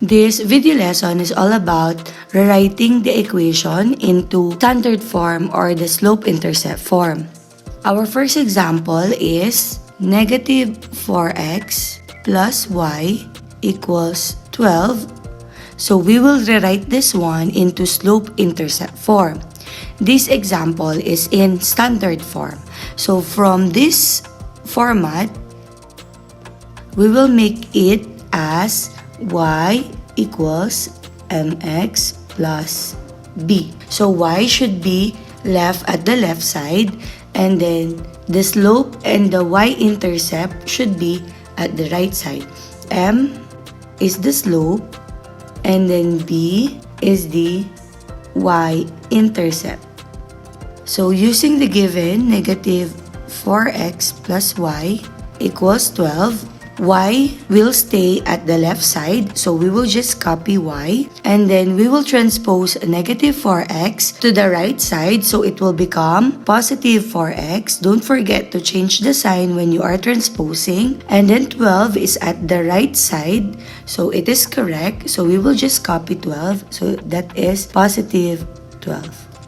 This video lesson is all about rewriting the equation into standard form or the slope-intercept form. Our first example is negative 4x plus y equals 12. So we will rewrite this one into slope-intercept form. This example is in standard form. So from this format, we will make it as y equals mx plus b. So y should be left at the left side, and then the slope and the y-intercept should be at the right side. M is the slope, and then b is the y-intercept. So using the given negative 4x plus y equals 12, y will stay at the left side, so we will just copy y, and then we will transpose negative 4x to the right side, so it will become positive 4x. Don't forget to change the sign when you are transposing. And then 12 is at the right side, so it is correct, so we will just copy 12, so that is positive 12.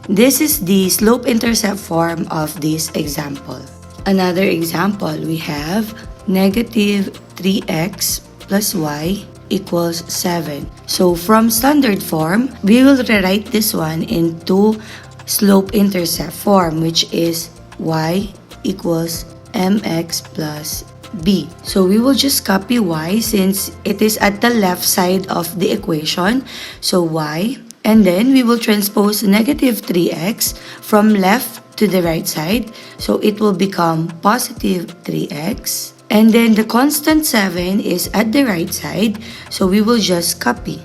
This is the slope-intercept form of this example. Another example, we have negative 3x plus y equals 7. So from standard form, we will rewrite this one into slope-intercept form, which is y equals mx plus b. So we will just copy y since it is at the left side of the equation. So y, and then we will transpose negative 3x from left to the right side. So it will become positive 3x. And then the constant 7 is at the right side, so we will just copy.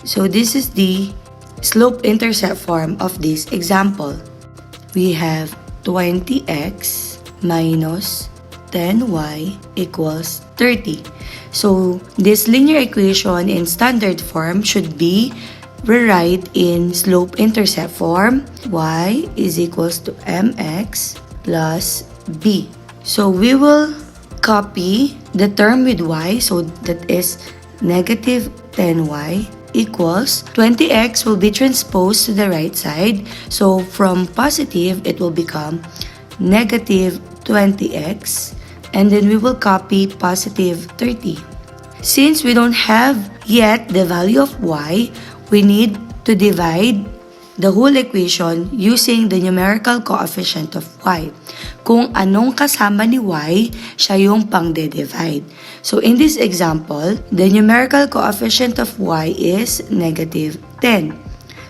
So this is the slope-intercept form of this example. We have 20x minus 10y equals 30. So this linear equation in standard form should be rewrite in slope-intercept form. Y is equals to mx plus b. So we will copy the term with y, so that is negative 10y equals 20x will be transposed to the right side. So from positive, it will become negative 20x, and then we will copy positive 30. Since we don't have yet the value of y, we need to divide the whole equation using the numerical coefficient of y. Kung anong kasama ni y, siya yung pang-divide. So in this example, the numerical coefficient of y is negative 10.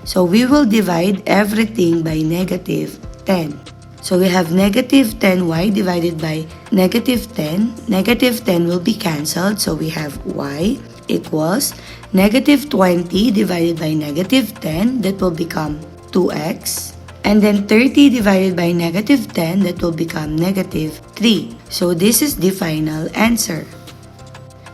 So we will divide everything by negative 10. So we have negative 10y divided by negative 10. Negative 10 will be cancelled, so we have y equals negative 20 divided by negative 10, that will become 2x. And then 30 divided by negative 10, that will become negative 3. So this is the final answer.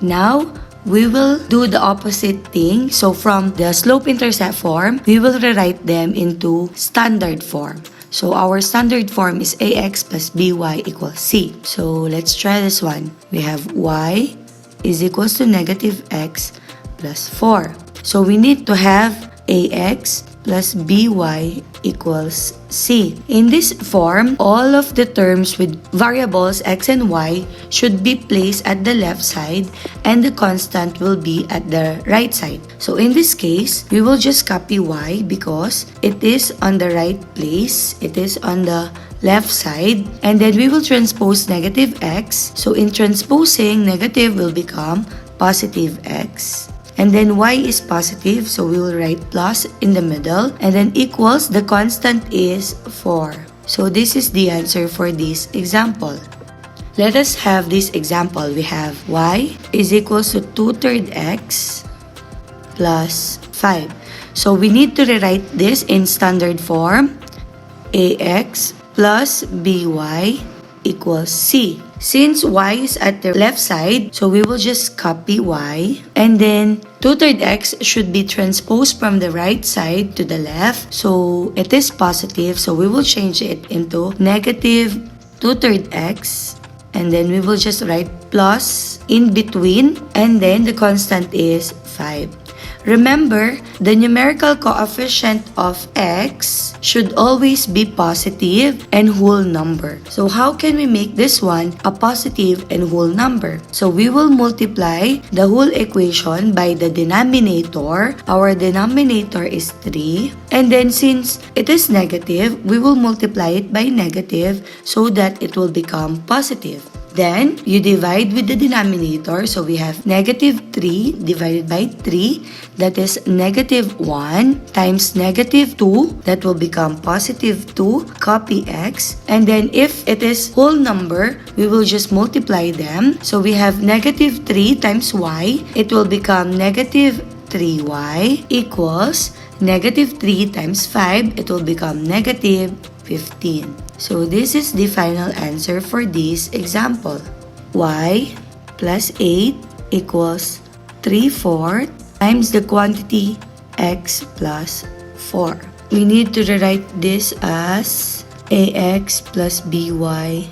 Now, we will do the opposite thing. So from the slope-intercept form, we will rewrite them into standard form. So our standard form is ax plus by equals c. So let's try this one. We have y is equals to negative x plus 4. So we need to have ax plus by equals c. In this form, all of the terms with variables x and y should be placed at the left side, and the constant will be at the right side. So in this case, we will just copy y because it is on the right place, it is on the left side, and then we will transpose negative x. So in transposing, negative will become positive x. And then y is positive, so we will write plus in the middle, and then equals, the constant is 4. So this is the answer for this example. Let us have this example. We have y is equals to 2/3 x plus 5. So we need to rewrite this in standard form. Ax plus by equals c. Since y is at the left side, so we will just copy y, and then 2/3 x should be transposed from the right side to the left, so it is positive, so we will change it into negative 2/3 x, and then we will just write plus in between, and then the constant is 5. Remember, the numerical coefficient of x should always be positive and whole number. So how can we make this one a positive and whole number? So we will multiply the whole equation by the denominator. Our denominator is 3. And then since it is negative, we will multiply it by negative so that it will become positive. Then, you divide with the denominator. So, we have negative 3 divided by 3. That is negative 1 times negative 2. That will become positive 2. Copy x. And then, if it is whole number, we will just multiply them. So, we have negative 3 times y. It will become negative 3y equals negative 3 times 5. It will become negative 15. So this is the final answer for this example. Y plus 8 equals 3/4 times the quantity x plus 4. We need to rewrite this as ax plus by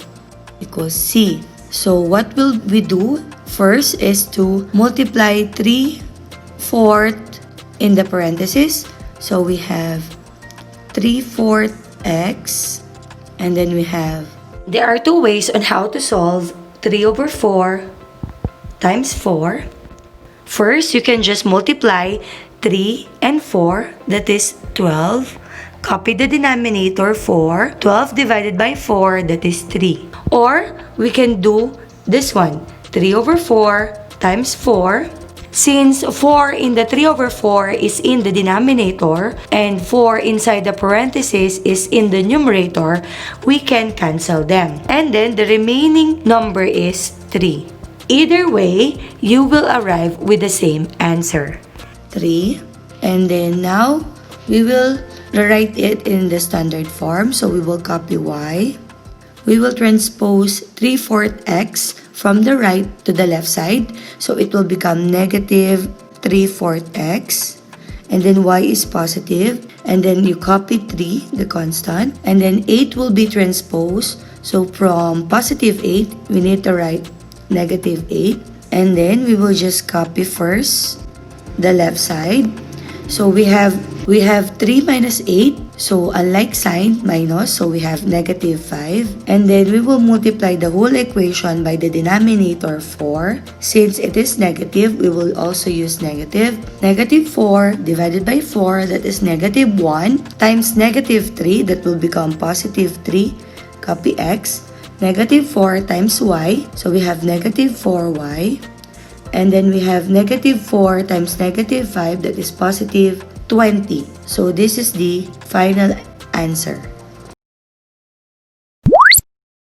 equals c. So what will we do? First is to multiply 3/4 in the parentheses. So we have 3/4 x. And then we have, there are two ways on how to solve 3/4 times 4. First, you can just multiply 3 and 4, that is 12. Copy the denominator 4. 12 divided by 4, that is 3. Or, we can do this one, 3/4 times 4. Since 4 in the 3/4 is in the denominator and 4 inside the parentheses is in the numerator, we can cancel them. And then the remaining number is 3. Either way, you will arrive with the same answer. 3. And then now, we will rewrite it in the standard form. So we will copy y. We will transpose 3/4 x from the right to the left side. So it will become negative 3/4 x. And then y is positive. And then you copy 3, the constant. And then 8 will be transposed. So from positive 8, we need to write negative 8. And then we will just copy first the left side. So we have 3 minus 8. So unlike sign, minus, so we have negative 5. And then we will multiply the whole equation by the denominator 4. Since it is negative, we will also use negative. Negative 4 divided by 4, that is negative 1, times negative 3, that will become positive 3. Copy x. Negative 4 times y, so we have negative 4y. And then we have negative 4 times negative 5, that is positive 20. So this is the final answer.